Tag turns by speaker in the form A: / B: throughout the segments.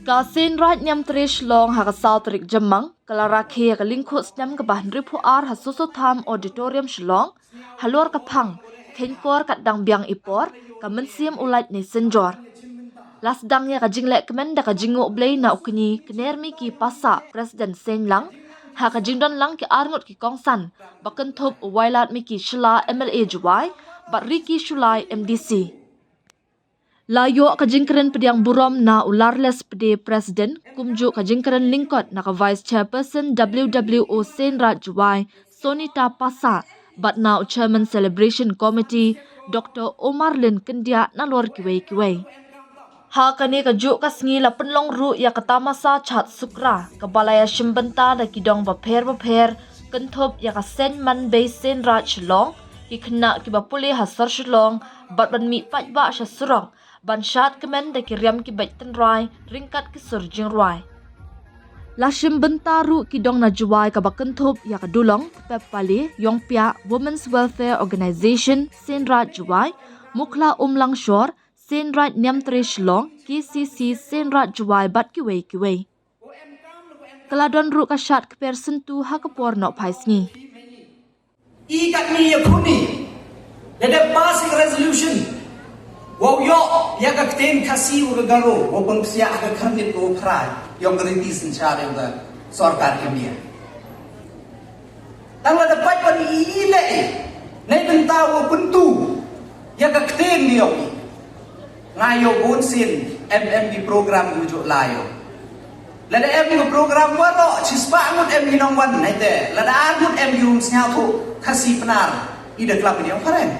A: Kasin right nyam trish long ha kasal trik jamang kalaraki ka lingkut nyam ka bahan ripu ar ha susu tham auditorium shlong halor ka phang kenkor kat dang biang ipor ka mensiam ulat ni senjor las dang ya ka jingle kemen da ka jingu blay na ukni knermi ki pasa president sen lang ha ka jingdon lang ki arngot ki kongsan bakan thop wailat mi ki shla MLA juwai bat riki shulai MDC Layo kajingkeren pediang burom na ularles pedi presiden kumju kajingkeren lingkot na ka vice chairperson WWO Senrat Juwai Sonita Pasa bat na chairman celebration committee Dr. Omar Lin Kendia na lor kiwei. Ha kani kaju kasngi la penlong ru ya katamasa chat sukra kabalaya shimbenta da kidong baper kentop ya ka sen man bay Senrat Shlong ki kena ki bapuli hasar Shlong bat ban mi pat ba sha surong Banshat kemen da kiriam ki baiten rai ringkat ki surjing rai. Lashim bentaru ki dong na juwai ka bakentop ya ka dulong pepali yongpia Women's Welfare Organization Senrat Juwai mukla umlang shor Senrat nyamtre shlong KCC Senrat Juwai bat kiwei. Kaladon ru ka shat ke person tu ha ka porno paisngi.
B: Ikat ni ya kuni. Ada passing resolution. Wow yo ya ka kten kasi u garo wo pang sia ka khamit ko phrai yong garanti sanchar yong da sarkar ke mia tang la da pai pan ile nei benta wo puntu ya ka kten ni yong ngayo bon sin MMB program ujo layo la da MMB program wa no chispa ngut MMB nong wan nei te la da ngut MMB sia ko kasi penar ida klap ni yong pharen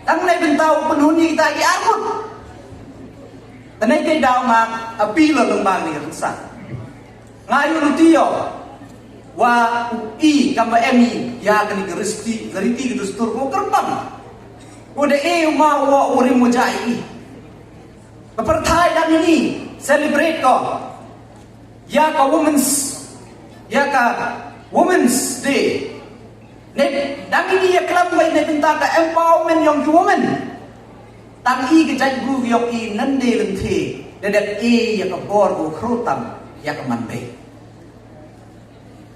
B: Tang nay bintao penhuni kita iakut. Tanay kay daw nga apilo ng bani rinsa. Ngayon utiyo wa i kamba emi ya kani garisti gariti gidustur ko kerpam. Udah umawa uri mo jai. Kapartay dan ini celebrate ko. Ya ka Women's Day. Dang ini ya club may nabinta ka empowerment yung woman. Tang i gajay group yung i nande lente. Dadat ya ka borgo krotam ya ka manbay.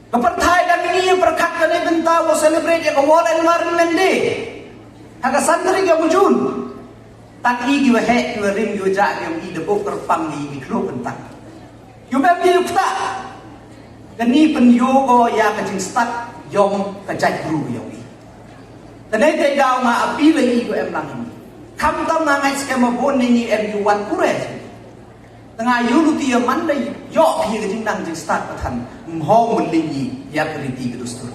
B: Kapatay dang ini yung perkat ka nabinta mo celebrate ya ka wall environment day. Haka sandri ka mujun. Tang i giwa he giwa rim giwa ja yung i debo kerpang i giklo bentang. Yung bebe yukta. Kani penyogo ya ka jing stat yong kajat guru yong i. Tanay tay daw nga apila i ko em lang ini. Kamtam na ngay skema bon ni em yuwan kure. Tanga yuluti ya manday yo pi ka jing nang jing start patan mhong mulingi ya kriti ka dustur.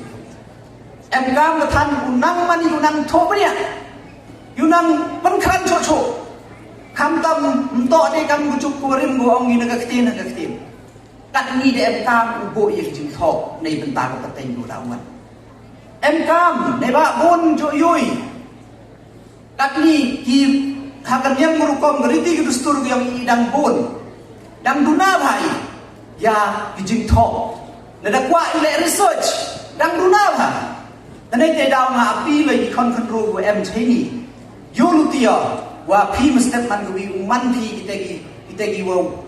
B: Em gam patan unang mani unang tobria. Yunang pankran chocho. Kamtam mto de kam gujuk kurim go ong ina kaktin. Kat ni de em kam ubo ye jing thok nei benta ko pateng do dawan em kam nei ba bon jo yoi kat ni ki hakan yang murukom geriti ki dustur yang idang bon dang duna bhai ya ki jing thok na da kwa ile research dang duna bha tanai te daw nga api le ki kon control ko em chini yo lutia wa phi mustep man ko wi man phi kitegi wo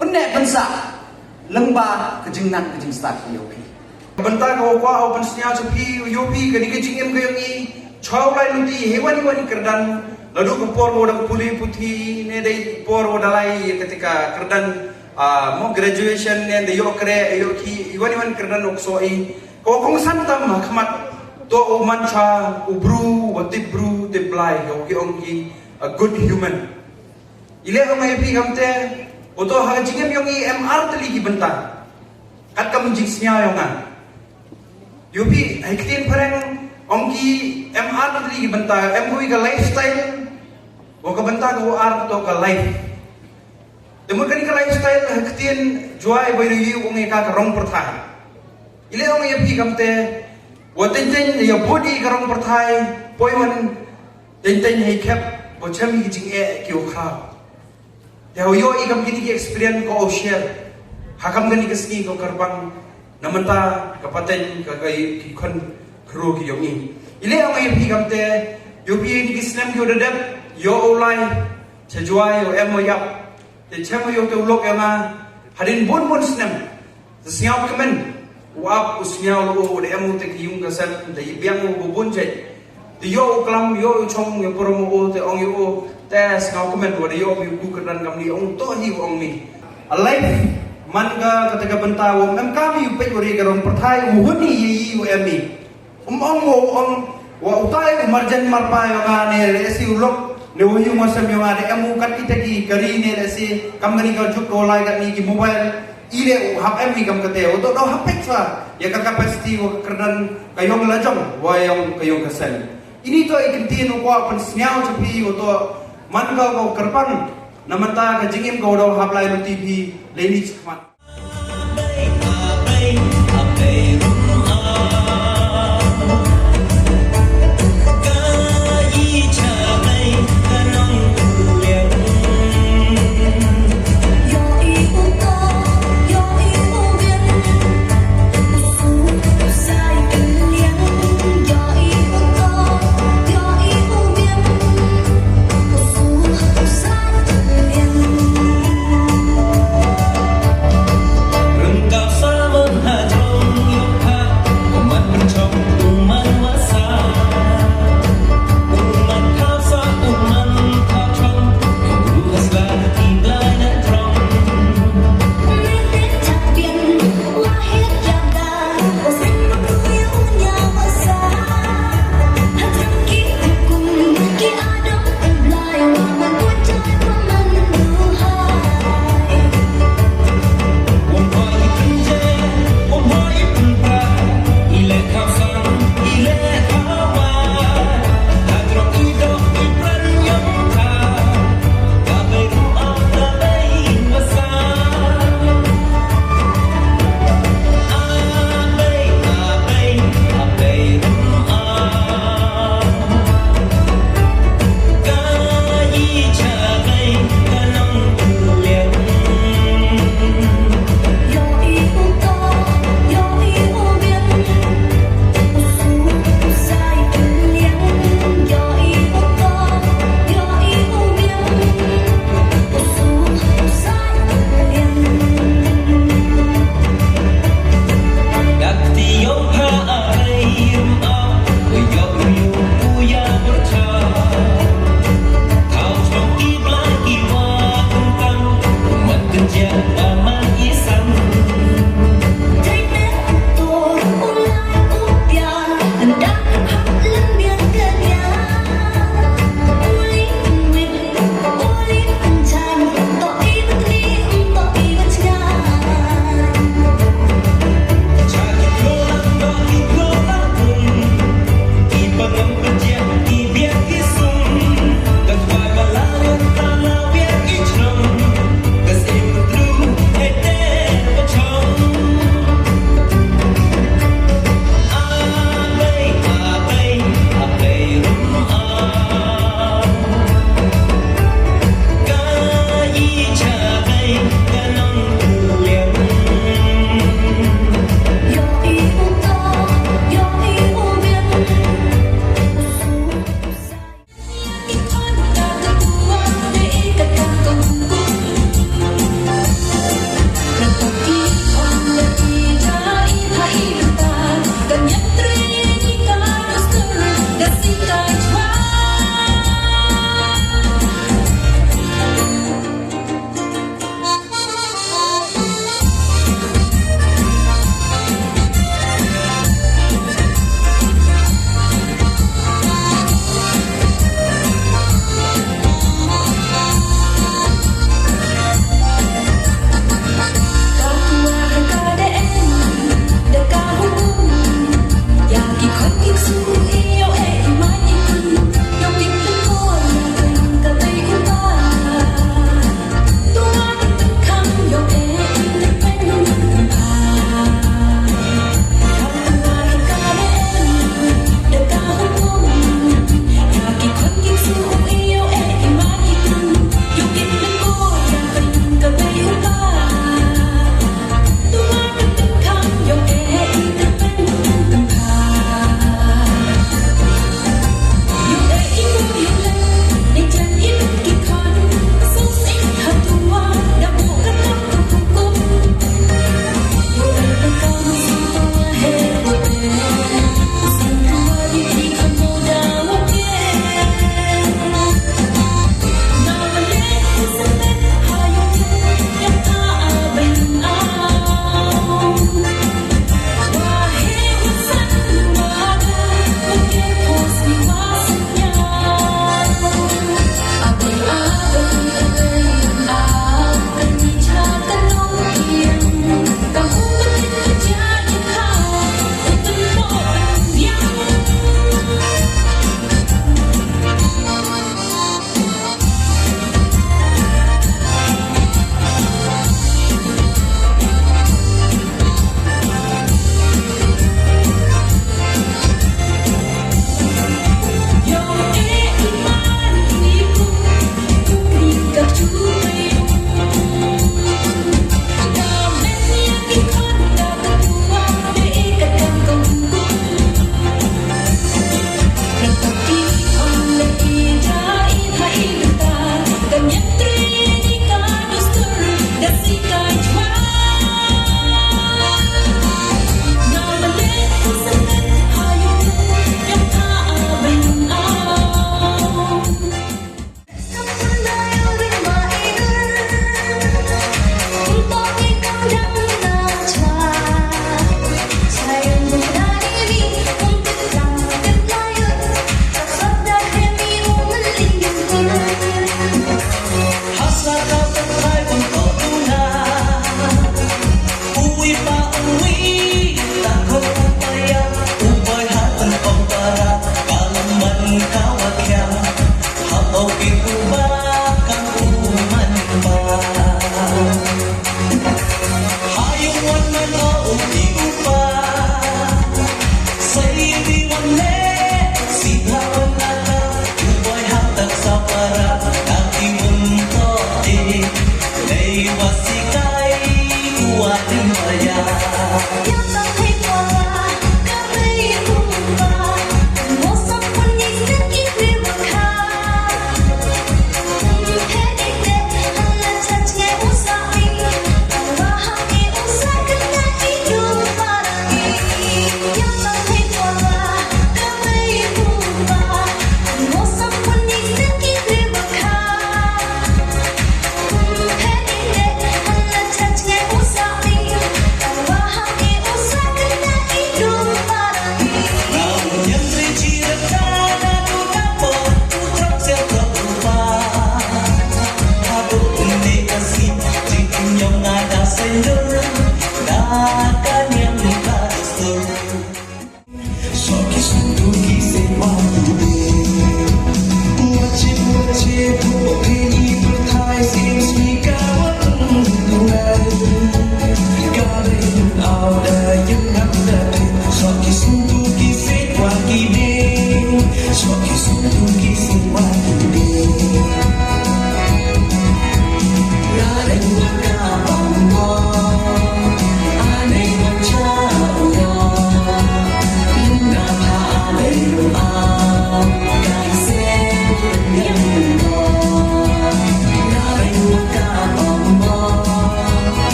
B: penne bansa lengba kejingnan kejing start yopi.
C: Benta ko kwa open snya sepi yopi kani kejing em kayong i chau lai luti hewani kerdan lalu kempor mo dak puli puthi ne dai por mo dalai ketika kerdan mo graduation ne de yo kre yo ki hewani kerdan okso i ko kong santam khmat to man cha ubru watip bru te blai yo ki ongi a good human ile ko mai pi kamte Oto ha jingem yung MR tali ki benta. Kat ka munjing siya yung nga. Yupi hektin parang ongki MR tali ki benta. Hui ka lifestyle. O ka benta ka ar to ka life. Demur kani ka lifestyle hektin juai boy yu ong ka rong perthai. Ile ong yupi kamte. Wo ten ya body ka rong perthai. Boy wan ten hei kep. Bo chami ki jing ki o kha. Yo ikam kini ki experience ko share. Hakam gani kasni ko karbang namanta kapaten kagay ki kon kro ki yomi. Ile ang ay pikam te yo pi ni kisnem ki odadep yo olai chajuai yo emo yap te chemo yo te ulok ya ma hadin bon snem te siap kemen wap usnya lo de amu te kiyung kasal de biang mo bon je de yo klam yo chong yo promo o te ong yo te siap kemen de yo bi ku kedan kam ni ong to hi ong ni alai man ka ketika bentawo ngam kami pe ori garon perthai uhuni yi emi ong wa utai marjan marpa yo ma ne resi ulok ne wuyu masam yo ade amu kat itaki kari ne resi kamani ka juk dolai kat ni ki mobile ile hap em ni kam kate untuk do hapek sa ya ka capacity wa kerdan kayong lajong wa yang kayong kasal ini to ikintin ko apan snyao chapi untuk man ka ko kerpan namanta ka jingim ko do hap lai tv leni chmat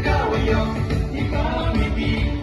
C: Kau yang kau